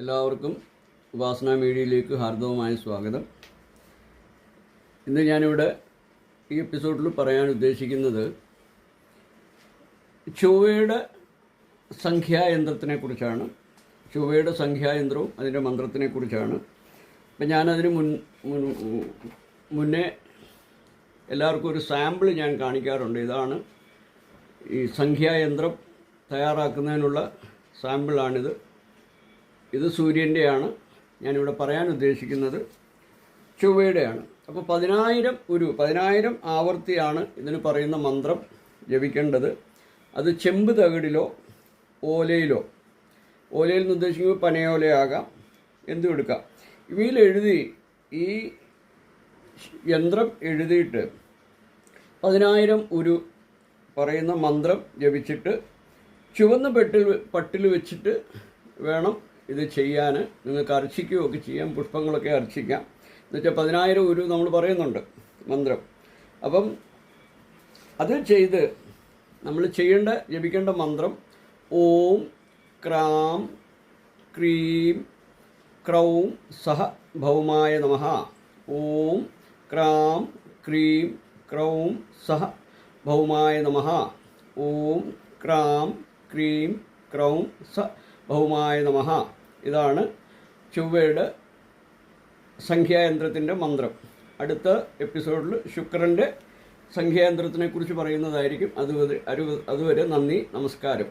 എല്ലാവർക്കും ഉപാസന മീഡിയയിലേക്ക് ഹാർദവമായ സ്വാഗതം. ഇന്ന് ഞാനിവിടെ ഈ എപ്പിസോഡിൽ പറയാൻ ഉദ്ദേശിക്കുന്നത് ചൊവ്വയുടെ സംഖ്യായന്ത്രത്തിനെക്കുറിച്ചാണ്. ചൊവ്വയുടെ സംഖ്യായന്ത്രവും അതിൻ്റെ മന്ത്രത്തിനെക്കുറിച്ചാണ്. അപ്പം ഞാനതിന് മുന്നേ എല്ലാവർക്കും ഒരു സാമ്പിൾ ഞാൻ കാണിക്കാറുണ്ട്. ഇതാണ് ഈ സംഖ്യായന്ത്രം തയ്യാറാക്കുന്നതിനുള്ള സാമ്പിളാണിത്. ഇത് സൂര്യൻ്റെയാണ്. ഞാനിവിടെ പറയാൻ ഉദ്ദേശിക്കുന്നത് ചൊവ്വയുടെയാണ്. അപ്പോൾ 10,000 ആവർത്തിയാണ് ഇതിന് പറയുന്ന മന്ത്രം ജപിക്കേണ്ടത്. അത് ചെമ്പ് തകിടിലോ ഓലയിൽ നിന്ന് ഉദ്ദേശിക്കുമ്പോൾ പനയോലയാകാം, എന്തും എടുക്കാം. ഇവയിൽ എഴുതി ഈ യന്ത്രം എഴുതിയിട്ട് 10,000 ഉരു പറയുന്ന മന്ത്രം ജപിച്ചിട്ട് ചുവന്ന പട്ടിൽ വെച്ചിട്ട് വേണം ഇത് ചെയ്യാൻ. നിങ്ങൾക്ക് അർച്ചിക്കുകയൊക്കെ ചെയ്യാം, പുഷ്പങ്ങളൊക്കെ അർച്ചിക്കാം. എന്നുവെച്ചാൽ 10,000 ഉരു നമ്മൾ പറയുന്നുണ്ട് മന്ത്രം. അപ്പം അത് ചെയ്ത് നമ്മൾ ജപിക്കേണ്ട മന്ത്രം ഓം ക്രാം ക്രീം ക്രൗം സഹ ഭൗമായ നമഃ. ഓം ക്രാം ക്രീം ക്രൗം സഹ ഭൗമായ നമഃ. ഓം ക്രാം ക്രീം ക്രൗം സ ഭൗമായ നമഃ. ഇതാണ് ചൊവ്വയുടെ സംഖ്യായന്ത്രത്തിൻ്റെ മന്ത്രം. അടുത്ത എപ്പിസോഡിൽ ശുക്രൻ്റെ സംഖ്യായന്ത്രത്തിനെക്കുറിച്ച് പറയുന്നതായിരിക്കും. അതുവരെ നന്ദി, നമസ്കാരം.